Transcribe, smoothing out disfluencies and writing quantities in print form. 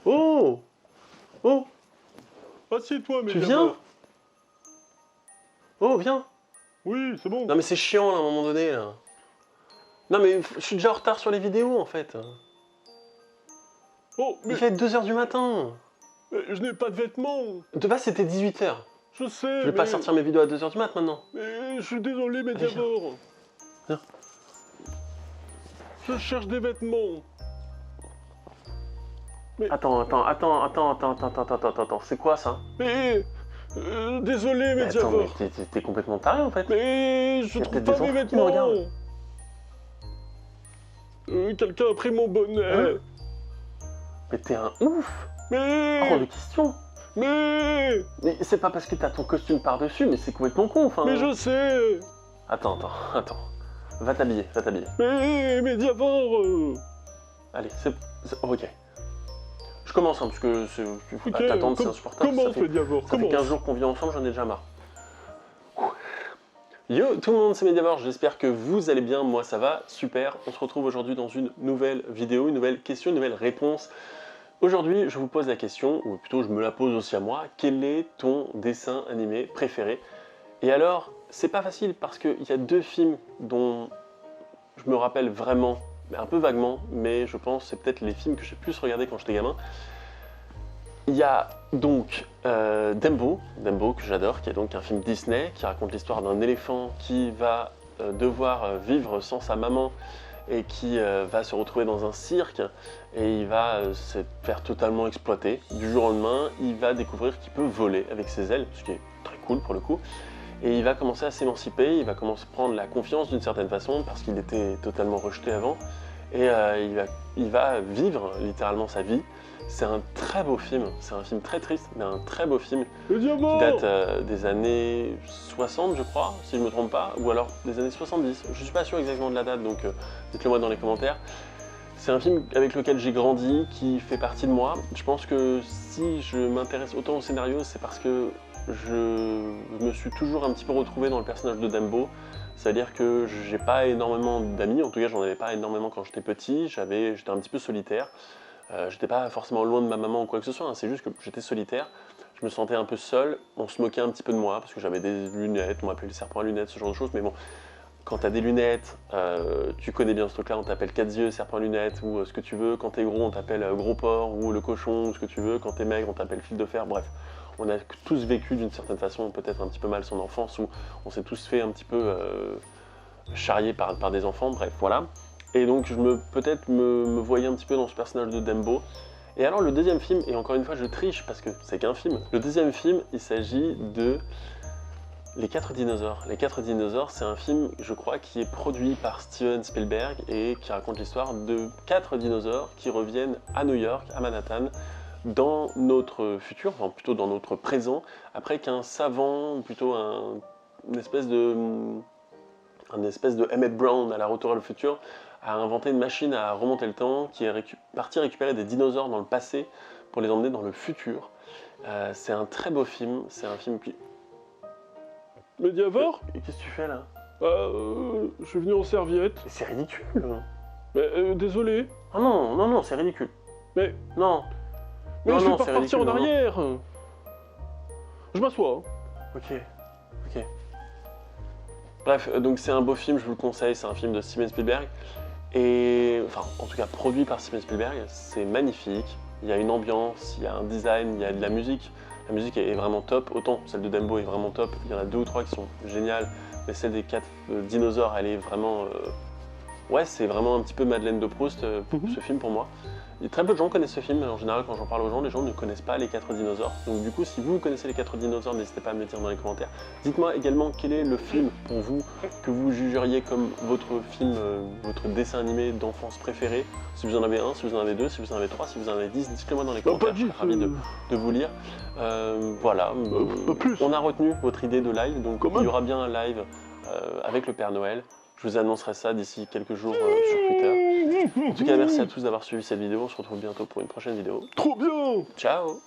Oh! Oh! Assieds-toi, mais Tu viens? Oh, viens! Oui, c'est bon. Non mais c'est chiant là, à un moment donné là. Non mais je suis déjà en retard sur les vidéos en fait. Oh, mais, Il fait 2h du matin. je n'ai pas de vêtements. De base c'était 18h. Je sais, Je vais pas sortir mes vidéos à 2h du mat maintenant. mais je suis désolé, mais Allez, viens. d'abord. Viens. Je cherche des vêtements. Attends, c'est quoi ça? Mais... désolé, mais Attends, d'abord. mais t'es complètement taré en fait. Mais je Y a trouve peut-être pas des mes enfants qui me vêtements. regardent. Quelqu'un a pris mon bonnet. Hein? Mais t'es un ouf! Mais... Hors de question! Mais C'est pas parce que t'as ton costume par-dessus, mais c'est complètement con, enfin. Mais je sais. Attends. Va t'habiller. Mais d'abord. Allez, ok. Je commence, hein, parce que Ok, t'attendre, c'est insupportable. Commence, ça mais d'abord. fait 15 jours qu'on vit ensemble, j'en ai déjà marre. Yo tout le monde, c'est Mediavore, j'espère que vous allez bien, moi ça va, super. On se retrouve aujourd'hui dans une nouvelle vidéo, une nouvelle question, une nouvelle réponse. Aujourd'hui, je vous pose la question, ou plutôt je me la pose aussi à moi, quel est ton dessin animé préféré? Et alors, c'est pas facile parce qu'il y a deux films dont je me rappelle vraiment, un peu vaguement, mais je pense que c'est peut-être les films que j'ai plus regardé quand j'étais gamin. Il y a donc Dumbo que j'adore, qui est donc un film Disney qui raconte l'histoire d'un éléphant qui va devoir vivre sans sa maman et qui va se retrouver dans un cirque et il va se faire totalement exploiter. Du jour au lendemain, il va découvrir qu'il peut voler avec ses ailes, ce qui est très cool pour le coup. Et il va commencer à s'émanciper, il va commencer à prendre la confiance d'une certaine façon parce qu'il était totalement rejeté avant. Et il va vivre littéralement sa vie. C'est un très beau film, c'est un film très triste, mais un très beau film Le diamant. qui date des années 60 je crois, si je ne me trompe pas, ou alors des années 70, je ne suis pas sûr exactement de la date, donc dites-le moi dans les commentaires. C'est un film avec lequel j'ai grandi, qui fait partie de moi. Je pense que si je m'intéresse autant au scénario, c'est parce que je me suis toujours un petit peu retrouvé dans le personnage de Dumbo. C'est-à-dire que j'ai pas énormément d'amis, en tout cas j'en avais pas énormément quand j'étais petit, j'étais un petit peu solitaire. J'étais pas forcément loin de ma maman ou quoi que ce soit, hein, c'est juste que j'étais solitaire, je me sentais un peu seul, on se moquait un petit peu de moi parce que j'avais des lunettes, on m'appelait le serpent à lunettes, ce genre de choses, mais bon, quand t'as des lunettes, tu connais bien ce truc-là, on t'appelle 4 yeux, serpent à lunettes, ou ce que tu veux, quand t'es gros, on t'appelle gros porc, ou le cochon, ou ce que tu veux, quand t'es maigre, on t'appelle fil de fer, bref. On a tous vécu d'une certaine façon, peut-être un petit peu mal son enfance, où on s'est tous fait un petit peu charrier par des enfants, bref, voilà. Et donc je peut-être me voyais un petit peu dans ce personnage de Dumbo. Et alors le deuxième film, et encore une fois je triche parce que c'est qu'un film, le deuxième film il s'agit de Les 4 dinosaures. Les 4 dinosaures c'est un film je crois qui est produit par Steven Spielberg et qui raconte l'histoire de 4 dinosaures qui reviennent à New York, à Manhattan, dans notre futur, enfin plutôt dans notre présent, après qu'un savant, ou plutôt une espèce de Emmett Brown à la Retour à le futur, a inventé une machine à remonter le temps qui est partie récupérer des dinosaures dans le passé pour les emmener dans le futur. C'est un très beau film, c'est un film qui... Mediavore. Qu'est-ce que tu fais là? Je suis venu en serviette. C'est ridicule. Mais désolé. Ah non, c'est ridicule. Mais Non. je vais non, pas c'est repartir ridicule, en non. arrière. Je m'assois. Ok. Bref, donc c'est un beau film, je vous le conseille, c'est un film de Steven Spielberg. Et, enfin, en tout cas, produit par Steven Spielberg, c'est magnifique. Il y a une ambiance, il y a un design, il y a de la musique. La musique est vraiment top, autant celle de Dumbo est vraiment top. Il y en a 2 ou 3 qui sont géniales, mais celle des 4 dinosaures, elle est vraiment... Ouais, c'est vraiment un petit peu Madeleine de Proust, ce film pour moi. Et très peu de gens connaissent ce film, en général quand j'en parle aux gens, les gens ne connaissent pas les 4 dinosaures. Donc du coup, si vous connaissez les 4 dinosaures, n'hésitez pas à me le dire dans les commentaires. Dites-moi également quel est le film pour vous que vous jugeriez comme votre film, votre dessin animé d'enfance préféré. Si vous en avez un, si vous en avez 2, si vous en avez 3, si vous en avez 10, dites-le moi dans les commentaires, je serai ravi de vous lire. Voilà, on a retenu votre idée de live, donc il y aura bien un live avec le Père Noël. Je vous annoncerai ça d'ici quelques jours sur Twitter. En tout cas, merci à tous d'avoir suivi cette vidéo. On se retrouve bientôt pour une prochaine vidéo. Trop bien. Ciao!